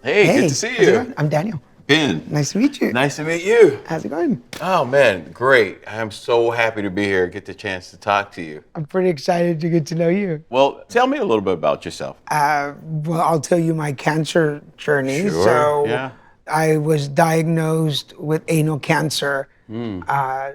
Hey, good Hey, to see how's it you. going? I'm Daniel. Ben, Nice to meet you. nice to meet you. How's it going? Oh man, great. I'm so happy to be here, get the chance to talk to you. I'm pretty excited to get to know you. Well, tell me a little bit about yourself. Well, I'll tell you my cancer journey. Sure, So, yeah. I was diagnosed with anal cancer uh,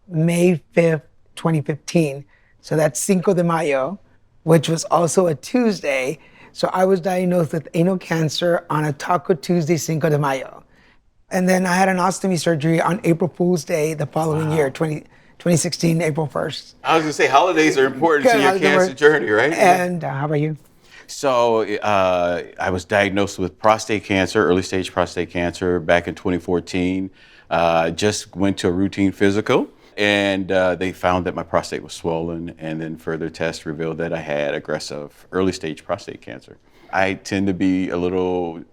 May 5th, 2015. So that's Cinco de Mayo, which was also a Tuesday. So I was diagnosed with anal cancer on a Taco Tuesday, Cinco de Mayo. And then I had an ostomy surgery on April Fool's Day the following year, Wow. 2016, April 1st. I was gonna say holidays are important to Good, your how's it cancer work? journey, right? Yeah. And how about you? So I was diagnosed with prostate cancer, early stage prostate cancer, back in 2014. Just went to a routine physical, and they found that my prostate was swollen, and then further tests revealed that I had aggressive early stage prostate cancer. I tend to be a little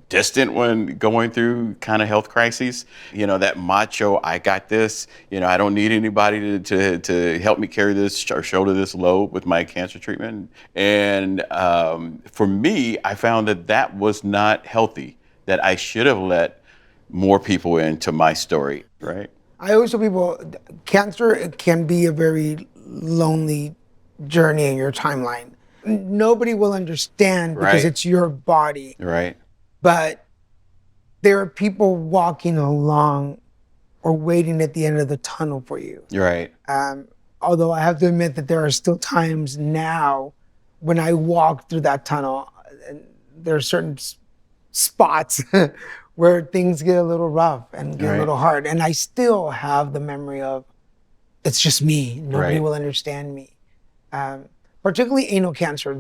distant when going through kind of health crises. You know, that macho, I got this, I don't need anybody to help me carry this or shoulder this load with my cancer treatment. And for me, I found that that was not healthy, that I should have let more people into my story, right? I always tell people cancer can be a very lonely journey in your timeline. Nobody will understand because Right, it's your body, right, but there are people walking along or waiting at the end of the tunnel for you. right, Although I have to admit that there are still times now when I walk through that tunnel, and there are certain spots where things get a little rough and get a right, little hard. And I still have the memory of it's just me. Nobody right. will understand me. Particularly anal cancer.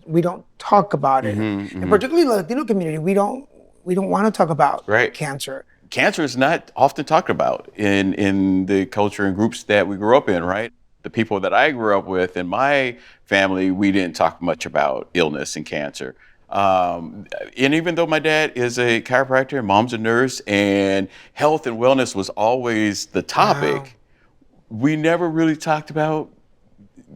We don't talk about it, and particularly the Latino community, we don't want to talk about Right. cancer. Cancer is not often talked about in the culture and groups that we grew up in, right? The people that I grew up with in my family, we didn't talk much about illness and cancer. And even though my dad is a chiropractor, mom's a nurse, and health and wellness was always the Wow. topic, we never really talked about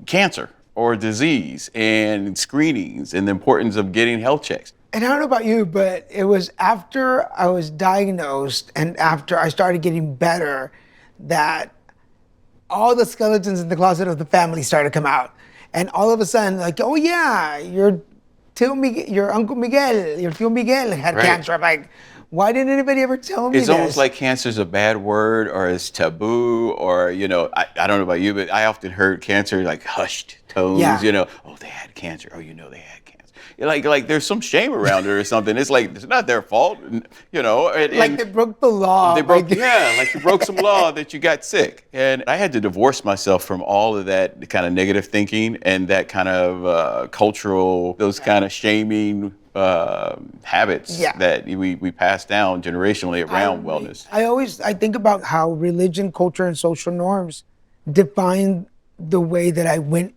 cancer or disease and screenings and the importance of getting health checks. And I don't know about you, but it was after I was diagnosed and after I started getting better that all the skeletons in the closet of the family started to come out. And all of a sudden, like, oh yeah, your Uncle Miguel, your Tio Miguel had Right. cancer. I'm like, why didn't anybody ever tell me It's almost this? like cancer is a bad word or it's taboo or, I don't know about you, but I often heard cancer like hushed tones, Yeah. oh, they had cancer. Oh, they had cancer. Like there's some shame around it or something. It's like, it's not their fault, Like they broke the law. they broke, Like, yeah, like you broke some law that you got sick. And I had to divorce myself from all of that kind of negative thinking and that kind of cultural, those kind of shaming habits Yeah. that we pass down generationally around I, wellness. I think about how religion, culture, and social norms define the way that I went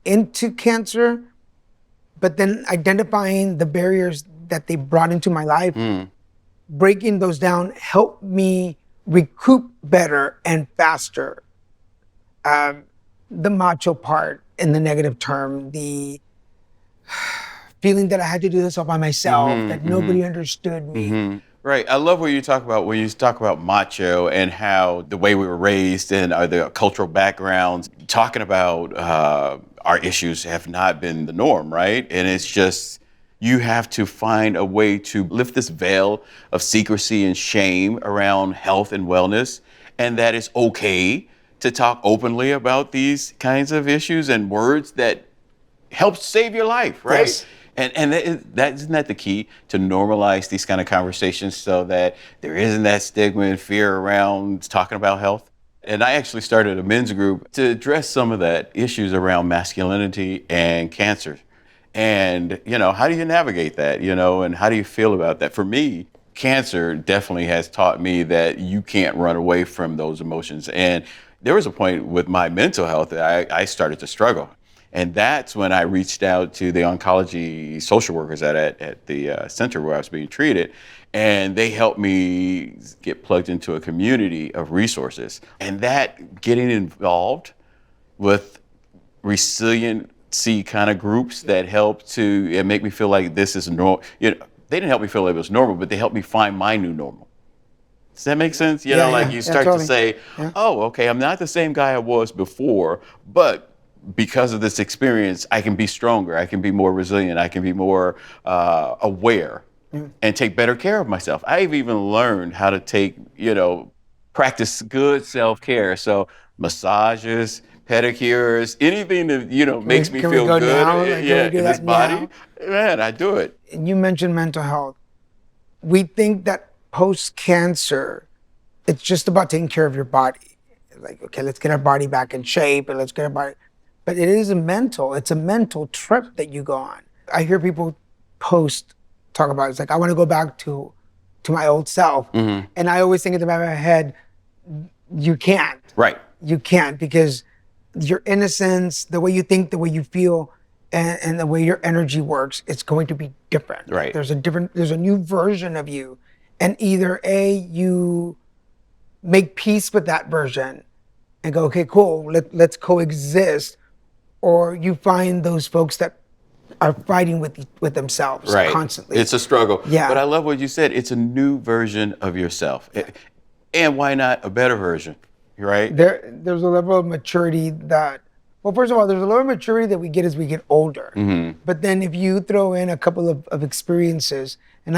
into cancer, but then identifying the barriers that they brought into my life, breaking those down helped me recoup better and faster. The macho part in the negative term, the feeling that I had to do this all by myself, that nobody understood me. Right. I love what you talk about when you talk about macho and how the way we were raised and the cultural backgrounds, talking about our issues have not been the norm, right? And it's just, you have to find a way to lift this veil of secrecy and shame around health and wellness, and that it's okay to talk openly about these kinds of issues and words that helps save your life, right? Yes. And that isn't that the key to normalize these kind of conversations so that there isn't that stigma and fear around talking about health. And I actually started a men's group to address some of that issues around masculinity and cancer. And, how do you navigate that, and how do you feel about that? For me, cancer definitely has taught me that you can't run away from those emotions. And there was a point with my mental health that I started to struggle. And that's when I reached out to the oncology social workers at the center where I was being treated. And they helped me get plugged into a community of resources. And that getting involved with resiliency kind of groups that help to make me feel like this is they didn't help me feel it was normal, but they helped me find my new normal. Does that make sense? You Yeah, know, like yeah, you yeah, start totally. to say, Yeah. oh, okay, I'm not the same guy I was before, but because of this experience, I can be stronger. I can be more resilient. I can be more aware and take better care of myself. I've even learned how to take, practice good self-care. So massages, pedicures, anything that, makes me Can we feel go good, now? Like, can we do in this that body, now? man, I do it. You mentioned mental health. We think that post cancer, it's just about taking care of your body. Like, okay, let's get our body back in shape and let's get our body. But it's a mental trip that you go on. I hear people talk about it's like, I want to go back to my old self. And I always think in the back of my head, you can't. Right. You can't because your innocence, the way you think, the way you feel, and the way your energy works, it's going to be different. Right. There's a new version of you. And either you make peace with that version and go, okay, cool, let's coexist, or you find those folks that are fighting with themselves Right. constantly. It's a struggle. Yeah. But I love what you said. It's a new version of yourself. And why not a better version? Right? There's a level of maturity well, first of all, there's a level of maturity that we get as we get older. But then if you throw in a couple of experiences, and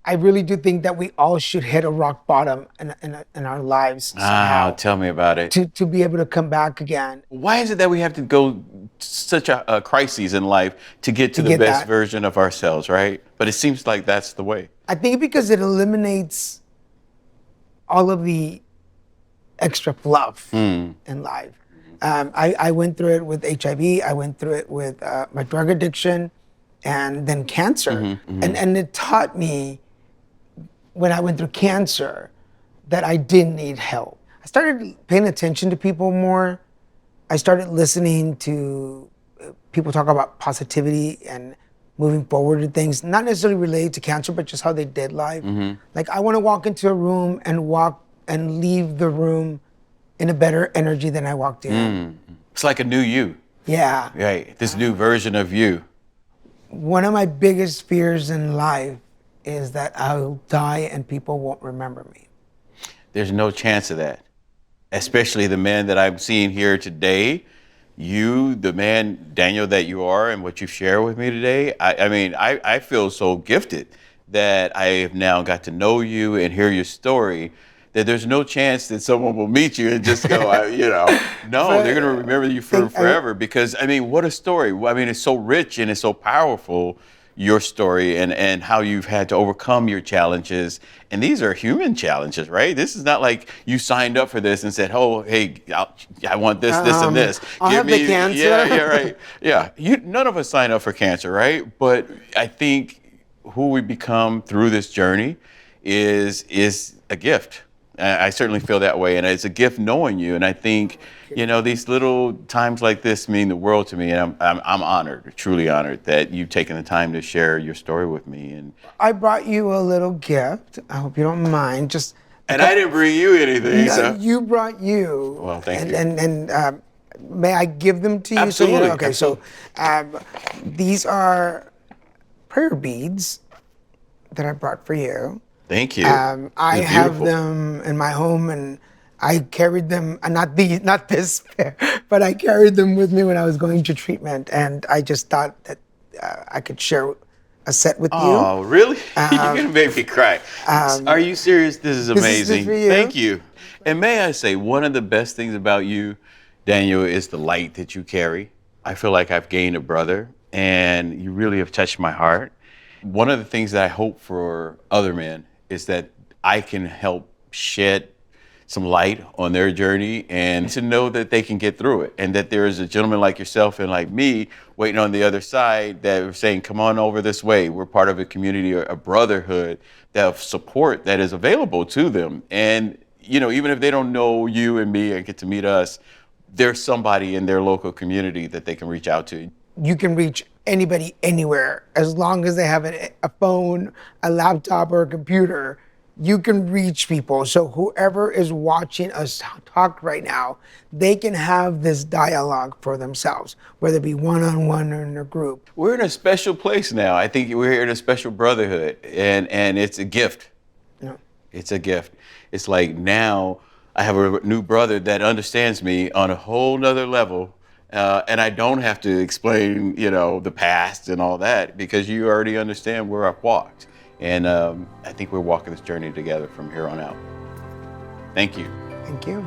I really do think that we all should hit a rock bottom in our lives somehow Tell me about it. to be able to come back again. Why is it that we have to go such a crisis in life to get to the get best that. version of ourselves, right? But it seems like that's the way. I think because it eliminates all of the extra fluff in life. I went through it with HIV. I went through it with my drug addiction, and then cancer. And it taught me when I went through cancer that I didn't need help. I started paying attention to people more. I started listening to people talk about positivity and moving forward to things, not necessarily related to cancer, but just how they did life. Like, I want to walk into a room and leave the room in a better energy than I walked in. It's like a new you, Yeah. right? This new version of you. One of my biggest fears in life is that I'll die and people won't remember me. There's no chance of that. Especially the man that I'm seeing here today. You, the man, Daniel, that you are and what you share with me today. I feel so gifted that I have now got to know you and hear your story, that there's no chance that someone will meet you and just go, no, they're going to remember you for forever. Because, what a story. It's so rich and it's so powerful, your story and how you've had to overcome your challenges. And these are human challenges, right? This is not like you signed up for this and said, oh, hey, I want this, this, and this. I'll have the cancer. Yeah, right. Yeah, none of us sign up for cancer, right? But I think who we become through this journey is a gift. I certainly feel that way, and it's a gift knowing you. And I think, these little times like this mean the world to me, and I'm honored, truly honored, that you've taken the time to share your story with me. And I brought you a little gift. I hope you don't mind. I didn't bring you anything. So. You brought you. Well, thank you. And may I give them to you? Absolutely. Okay, absolutely. so these are prayer beads that I brought for you. Thank you. I They're have beautiful. them in my home, and I carried them, not this pair, but I carried them with me when I was going to treatment, and I just thought that I could share a set with you. Oh, really? You're going to make me cry. Are you serious? This is amazing. for you. Thank you. And may I say, one of the best things about you, Daniel, is the light that you carry. I feel like I've gained a brother, and you really have touched my heart. One of the things that I hope for other men is that I can help shed some light on their journey and to know that they can get through it, and that there is a gentleman like yourself and like me waiting on the other side that are saying, come on over this way. We're part of a community, a brotherhood of support that is available to them. And, even if they don't know you and me and get to meet us, there's somebody in their local community that they can reach out to. You can reach anybody anywhere as long as they have a phone, a laptop, or a computer. you can reach people. So whoever is watching us talk right now, they can have this dialogue for themselves, whether it be one-on-one or in a group. We're in a special place now. I think we're in a special brotherhood, and it's a gift. Yeah. It's a gift. It's like now I have a new brother that understands me on a whole nother level. And I don't have to explain, the past and all that, because you already understand where I've walked. And I think we're walking this journey together from here on out. Thank you. Thank you.